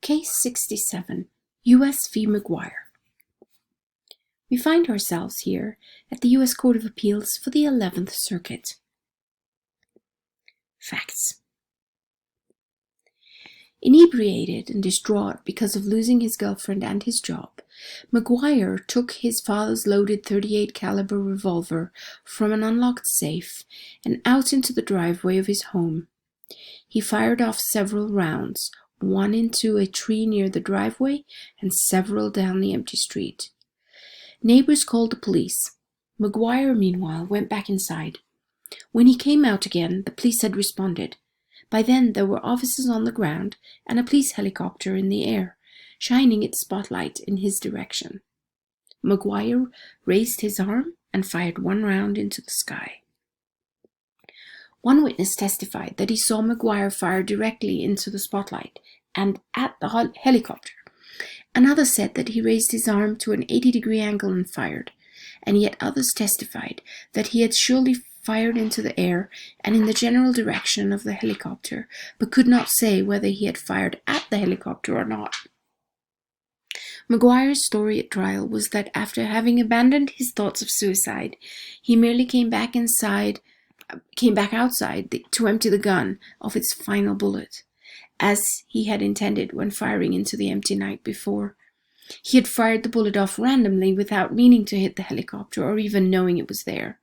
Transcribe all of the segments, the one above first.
Case 67, U.S. v. McGuire. We find ourselves here at the U.S. Court of Appeals for the 11th Circuit. Facts. Inebriated and distraught because of losing his girlfriend and his job, McGuire took his father's loaded .38 caliber revolver from an unlocked safe and out into the driveway of his home. He fired off several rounds, one into a tree near the driveway and several down the empty street. Neighbors called the police. McGuire, meanwhile, went back inside. When he came out again, the police had responded. By then there were officers on the ground and a police helicopter in the air, shining its spotlight in his direction. McGuire raised his arm and fired one round into the sky. One witness testified that he saw McGuire fire directly into the spotlight and at the helicopter. Another said that he raised his arm to an 80-degree angle and fired, and yet others testified that he had surely fired into the air and in the general direction of the helicopter, but could not say whether he had fired at the helicopter or not. McGuire's story at trial was that after having abandoned his thoughts of suicide, he merely came back outside to empty the gun of its final bullet, as he had intended when firing into the empty night before. He had fired the bullet off randomly without meaning to hit the helicopter or even knowing it was there.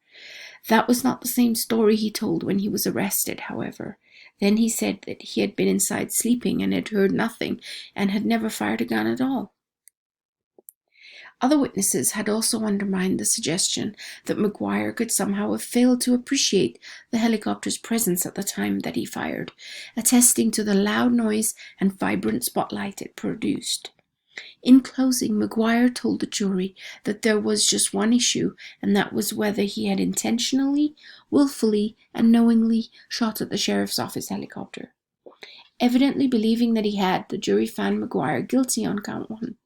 That was not the same story he told when he was arrested, however. Then he said that he had been inside sleeping and had heard nothing and had never fired a gun at all. Other witnesses had also undermined the suggestion that McGuire could somehow have failed to appreciate the helicopter's presence at the time that he fired, attesting to the loud noise and vibrant spotlight it produced. In closing, McGuire told the jury that there was just one issue, and that was whether he had intentionally, willfully, and knowingly shot at the sheriff's office helicopter. Evidently believing that he had, the jury found McGuire guilty on count 1.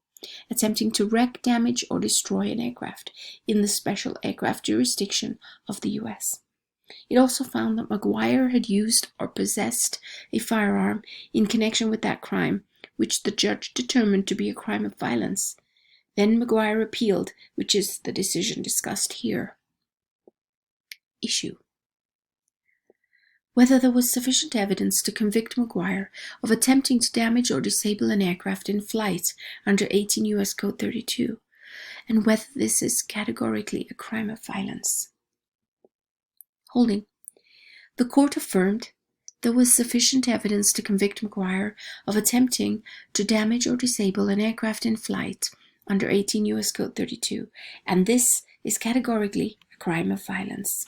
Attempting to wreck, damage, or destroy an aircraft in the special aircraft jurisdiction of the U.S. It also found that McGuire had used or possessed a firearm in connection with that crime, which the judge determined to be a crime of violence. Then McGuire appealed, which is the decision discussed here. Issue: whether there was sufficient evidence to convict McGuire of attempting to damage or disable an aircraft in flight under 18 U.S. Code 32, and whether this is categorically a crime of violence. Holding: the court affirmed there was sufficient evidence to convict McGuire of attempting to damage or disable an aircraft in flight under 18 U.S. Code 32, and this is categorically a crime of violence.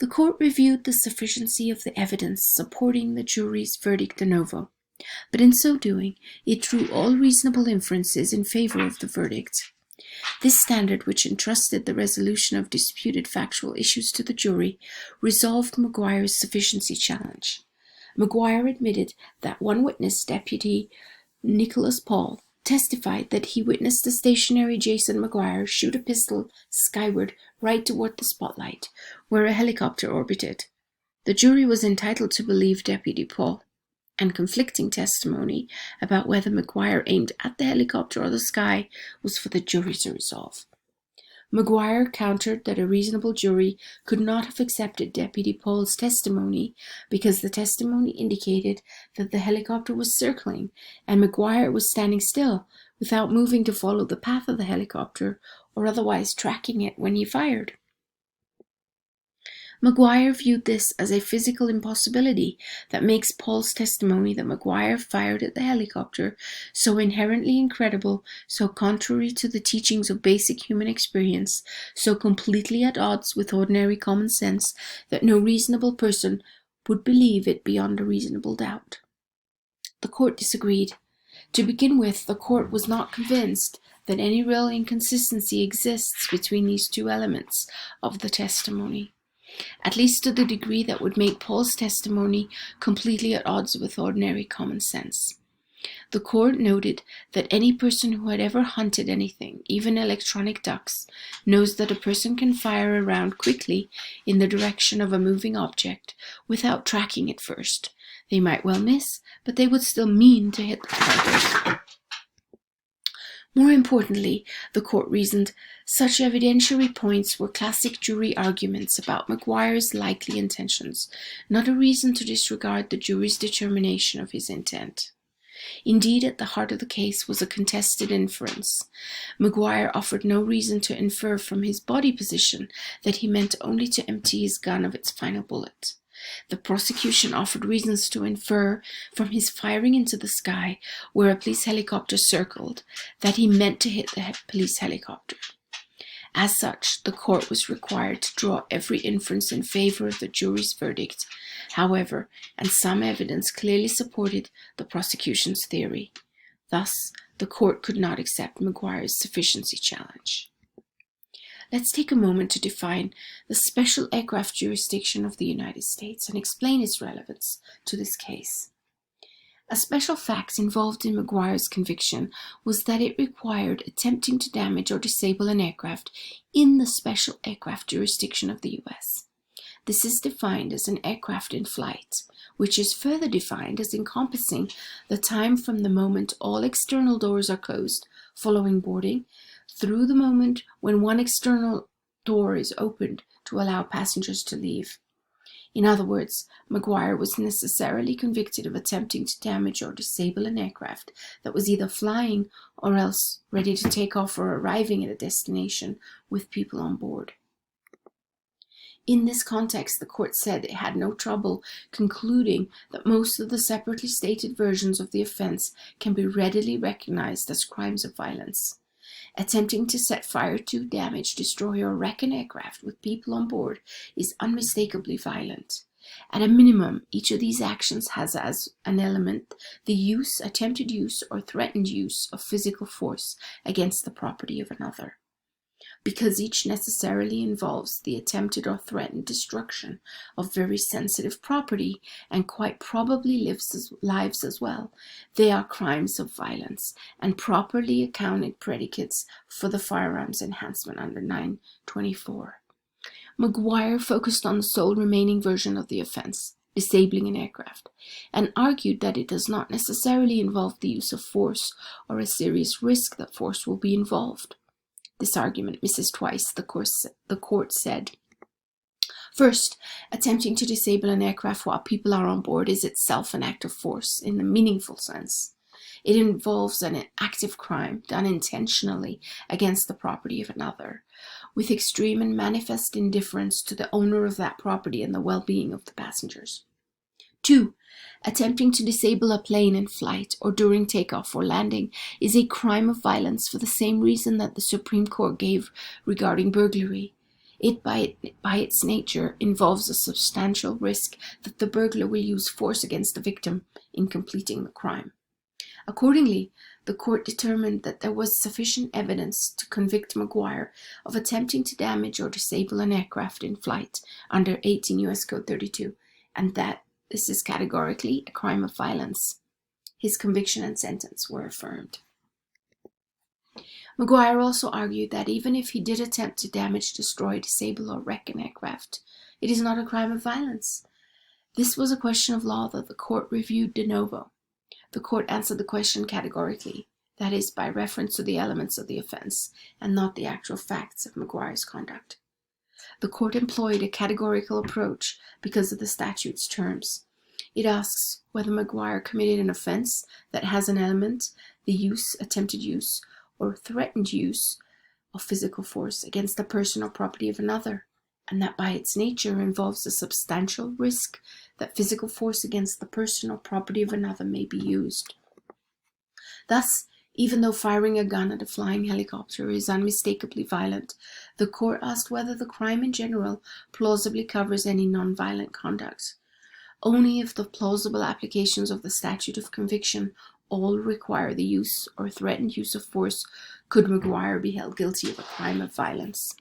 The court reviewed the sufficiency of the evidence supporting the jury's verdict de novo, but in so doing, it drew all reasonable inferences in favor of the verdict. This standard, which entrusted the resolution of disputed factual issues to the jury, resolved McGuire's sufficiency challenge. McGuire admitted that one witness, Deputy Nicholas Paul, testified that he witnessed the stationary Jason McGuire shoot a pistol skyward right toward the spotlight, where a helicopter orbited. The jury was entitled to believe Deputy Paul, and conflicting testimony about whether McGuire aimed at the helicopter or the sky was for the jury to resolve. McGuire countered that a reasonable jury could not have accepted Deputy Paul's testimony because the testimony indicated that the helicopter was circling and McGuire was standing still without moving to follow the path of the helicopter or otherwise tracking it when he fired. McGuire viewed this as a physical impossibility that makes Paul's testimony that McGuire fired at the helicopter so inherently incredible, so contrary to the teachings of basic human experience, so completely at odds with ordinary common sense that no reasonable person would believe it beyond a reasonable doubt. The court disagreed. To begin with, the court was not convinced that any real inconsistency exists between these two elements of the testimony, at least to the degree that would make Paul's testimony completely at odds with ordinary common sense. The court noted that any person who had ever hunted anything, even electronic ducks, knows that a person can fire a round quickly in the direction of a moving object without tracking it first. They might well miss, but they would still mean to hit the target. More importantly, the court reasoned, such evidentiary points were classic jury arguments about McGuire's likely intentions, not a reason to disregard the jury's determination of his intent. Indeed, at the heart of the case was a contested inference. McGuire offered no reason to infer from his body position that he meant only to empty his gun of its final bullet. The prosecution offered reasons to infer from his firing into the sky, where a police helicopter circled, that he meant to hit the police helicopter. As such, the court was required to draw every inference in favor of the jury's verdict, however, and some evidence clearly supported the prosecution's theory. Thus, the court could not accept McGuire's sufficiency challenge. Let's take a moment to define the special aircraft jurisdiction of the United States and explain its relevance to this case. A special fact involved in McGuire's conviction was that it required attempting to damage or disable an aircraft in the special aircraft jurisdiction of the U.S. This is defined as an aircraft in flight, which is further defined as encompassing the time from the moment all external doors are closed following boarding through the moment when one external door is opened to allow passengers to leave. In other words, McGuire was necessarily convicted of attempting to damage or disable an aircraft that was either flying or else ready to take off or arriving at a destination with people on board. In this context, the court said it had no trouble concluding that most of the separately stated versions of the offense can be readily recognized as crimes of violence. Attempting to set fire to, damage, destroy, or wreck an aircraft with people on board is unmistakably violent. At a minimum, each of these actions has as an element the use, attempted use, or threatened use of physical force against the property of another. Because each necessarily involves the attempted or threatened destruction of very sensitive property and quite probably lives as well, they are crimes of violence and properly accounted predicates for the firearms enhancement under 924. McGuire focused on the sole remaining version of the offense, disabling an aircraft, and argued that it does not necessarily involve the use of force or a serious risk that force will be involved. This argument misses twice, the court said. First, attempting to disable an aircraft while people are on board is itself an act of force in the meaningful sense. It involves an active crime done intentionally against the property of another, with extreme and manifest indifference to the owner of that property and the well-being of the passengers. 2. Attempting to disable a plane in flight or during takeoff or landing is a crime of violence for the same reason that the Supreme Court gave regarding burglary. It, by its nature, involves a substantial risk that the burglar will use force against the victim in completing the crime. Accordingly, the court determined that there was sufficient evidence to convict McGuire of attempting to damage or disable an aircraft in flight under 18 U.S. Code 32, and that this is categorically a crime of violence. His conviction and sentence were affirmed. McGuire also argued that even if he did attempt to damage, destroy, disable, or wreck an aircraft, it is not a crime of violence. This was a question of law that the court reviewed de novo. The court answered the question categorically, that is, by reference to the elements of the offense, and not the actual facts of McGuire's conduct. The court employed a categorical approach because of the statute's terms. It asks whether McGuire committed an offense that has an element, the use, attempted use, or threatened use of physical force against the person or property of another, and that by its nature involves a substantial risk that physical force against the person or property of another may be used. Thus, even though firing a gun at a flying helicopter is unmistakably violent, the court asked whether the crime in general plausibly covers any non-violent conduct. Only if the plausible applications of the statute of conviction all require the use or threatened use of force could McGuire be held guilty of a crime of violence.